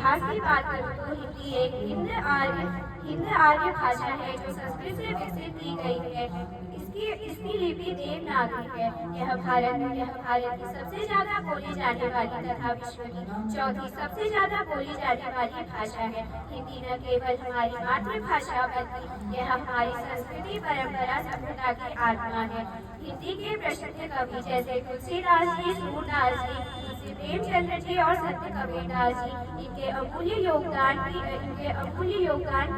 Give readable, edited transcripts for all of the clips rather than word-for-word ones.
इतिहास की बात करूँ तो हिंदी एक हिंद आर्य भाषा है जो संस्कृत से विकसित की गई है। इसकी लिपि देवनागरी है। यह भारत की सबसे ज्यादा बोली जाने वाली तथा विश्व की चौथी सबसे ज्यादा बोली जाने वाली भाषा है। हिंदी न केवल हमारी मातृभाषा बल्कि यह हमारी संस्कृति, परंपरा, सभ्यता की आत्मा है। हिंदी के प्रसिद्ध कवि जैसे तुलसीदास जी, सूरदास जी, मुंशी प्रेमचंद्र जी और संत कबीरदास जी, इनके अमूल्य योगदान की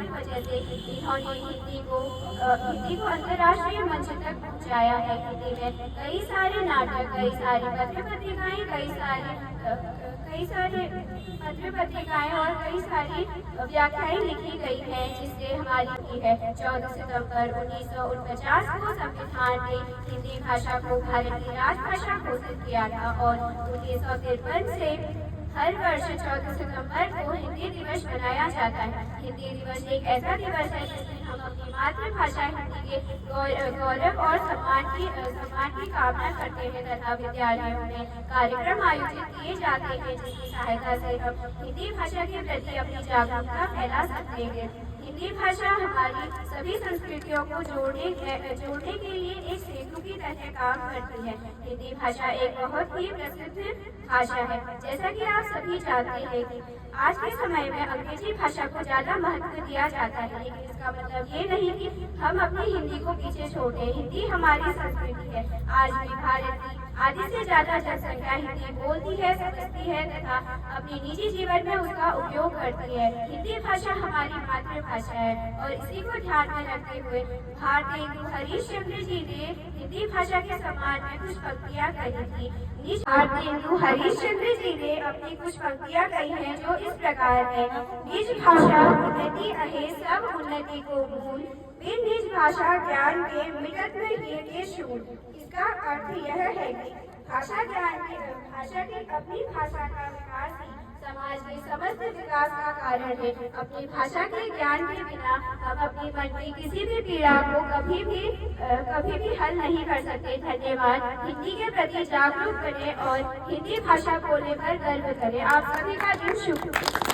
वजह से इन्होंने हिंदी को अंतर्राष्ट्रीय मंच तक पहुंचाया है। हिंदी में कई सारे नाटक, कई सारी पत्र पत्रिकाएं, और कई सारी व्याख्याएं लिखी गई हैं, जिससे हमारी की है। 14 सितंबर 1949 को संविधान ने हिंदी भाषा को भारत की राजभाषा घोषित किया था और 1953 से हर वर्ष 14 सितंबर को हिंदी दिवस मनाया जाता है। हिंदी दिवस एक ऐसा दिवस है जिस दिन हम अपनी मातृभाषा हिंदी के गौरव और सम्मान की कामना करते हैं तथा विद्यालयों में कार्यक्रम आयोजित किए जाते हैं, जिसकी सहायता से हम हिंदी भाषा के प्रति अपनी जागरूकता फैला सकते हैं। हिंदी भाषा हमारी सभी संस्कृतियों को जोड़ने के लिए एक सेतु की तरह काम करती है। हिंदी भाषा एक बहुत ही प्रसिद्ध भाषा है। जैसा कि आप सभी जानते हैं कि आज के समय में अंग्रेजी भाषा को ज्यादा महत्व दिया जाता है, लेकिन इसका मतलब ये नहीं कि हम अपनी हिंदी को पीछे छोड़ दें। हिंदी हमारी संस्कृति है। आज भी भारत की आधी से ज्यादा जनसंख्या हिंदी बोलती है, समझती है तथा अपने निजी जीवन में उसका उपयोग करती है। हिंदी भाषा हमारी मातृभाषा है और इसी को ध्यान में रखते हुए भारतेंदु हरीशचंद्र जी ने हिंदी भाषा के सम्मान में कुछ पंक्तियां कही थी। भारतेंदु हरीशचंद्र जी ने अपनी कुछ पंक्तियां कही हैं जो इस प्रकार है। निज भाषा उन्नति अहे सब उन्नति को मूल, बिन निज भाषा ज्ञान के मिटत न ये के शूल। इसका अर्थ यह है कि भाषा की अपनी भाषा का विकास ही समाज के समस्त विकास का कारण है। अपनी भाषा के ज्ञान के बिना हम अपनी मन की किसी भी पीड़ा को कभी भी हल नहीं कर सकते। धन्यवाद। हिंदी के प्रति जागरूक बने और हिंदी भाषा बोलने पर गर्व करें। आप सभी का दिन शुभ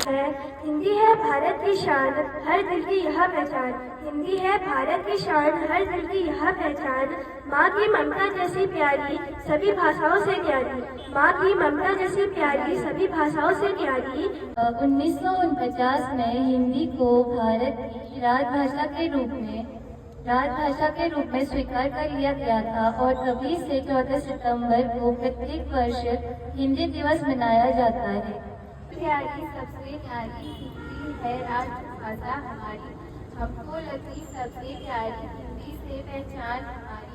है। हिंदी है भारत की शान, हर दिल की यह पहचान। हिंदी है भारत की शान, हर दिल की यह पहचान। माँ की ममता जैसी प्यारी, सभी भाषाओं से न्यारी। माँ की ममता जैसी प्यारी, सभी भाषाओं से न्यारी। 1949 में हिंदी को भारत की राजभाषा के रूप में स्वीकार कर लिया गया था और तभी से 14 सितंबर को प्रत्येक वर्ष हिंदी दिवस मनाया जाता है। प्यारी सबसे प्यारी हिंदी है राजभाषा हमारी, हमको लगी सबसे प्यारी हिंदी से पहचान हमारी।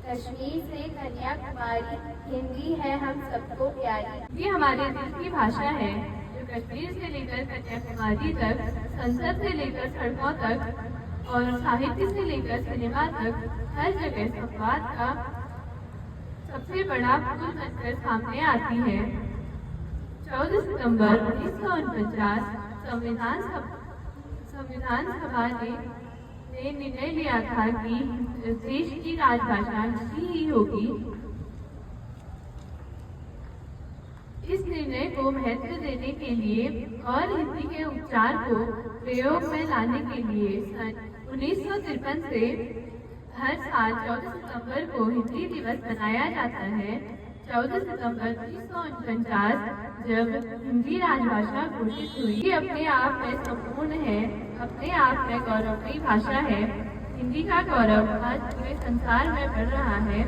कश्मीर से कन्याकुमारी हिंदी है हम सबको प्यारी। हिंदी हमारे दिल की भाषा है जो कश्मीर से लेकर कन्याकुमारी तक, संसद से लेकर सड़कों तक और साहित्य से लेकर सिनेमा तक हर जगह संवाद का सबसे बड़ा पुल बनकर सामने आती है। 14 सितंबर 1949 संविधान सभा ने निर्णय लिया था कि देश की राजभाषा हिंदी ही होगी। इस निर्णय को महत्व देने के लिए और हिंदी के उच्चार को प्रयोग में लाने के लिए सन 1953 से हर साल 14 सितंबर को हिंदी दिवस मनाया जाता है। 14 सितंबर 1949 जब हिंदी राजभाषा घोषित हुई, ये अपने आप में संपूर्ण है, अपने आप में गौरवमयी भाषा है। हिंदी का गौरव आज पूरे संसार में बढ़ रहा है।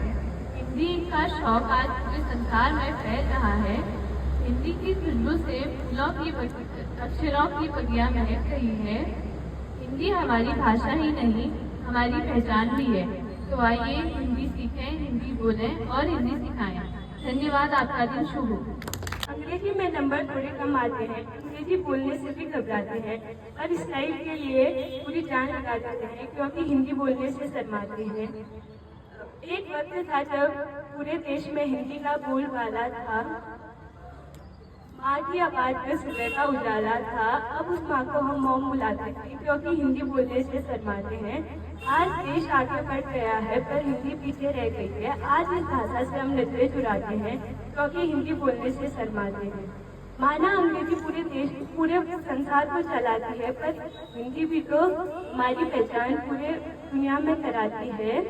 हिंदी का शौक आज पूरे संसार में फैल रहा है। हिंदी की धुंधों से फूलों की अक्षरों की बगियां महक रही है। हिंदी हमारी भाषा ही नहीं, हमारी पहचान भी है। तो आइए हिंदी सीखें, हिंदी बोलें और हिंदी सिखाएं। धन्यवाद। आपका दिन शुभ हो। अंग्रेजी में नंबर थोड़े कम आते हैं, अंग्रेजी बोलने से भी घबराते हैं और स्टाइल के लिए पूरी जान लगा देते हैं क्योंकि हिंदी बोलने से शर्माते हैं। एक वक्त था जब पूरे देश में हिंदी का बोलबाला था। माँ की आवाज में सुबह का उजाला था। अब उस माँ को हम मॉम बुलाते थे क्योंकि हिंदी बोलने से शर्माते हैं। आज देश आगे बढ़ गया है पर हिंदी पीछे रह गई है। आज इस भाषा से हम नजरें चुराते हैं क्योंकि हिंदी बोलने से शर्माते हैं। माना अंग्रेजी पूरे देश पूरे संसार को चलाती है, पर हिंदी भी तो हमारी पहचान पूरे दुनिया में कराती है।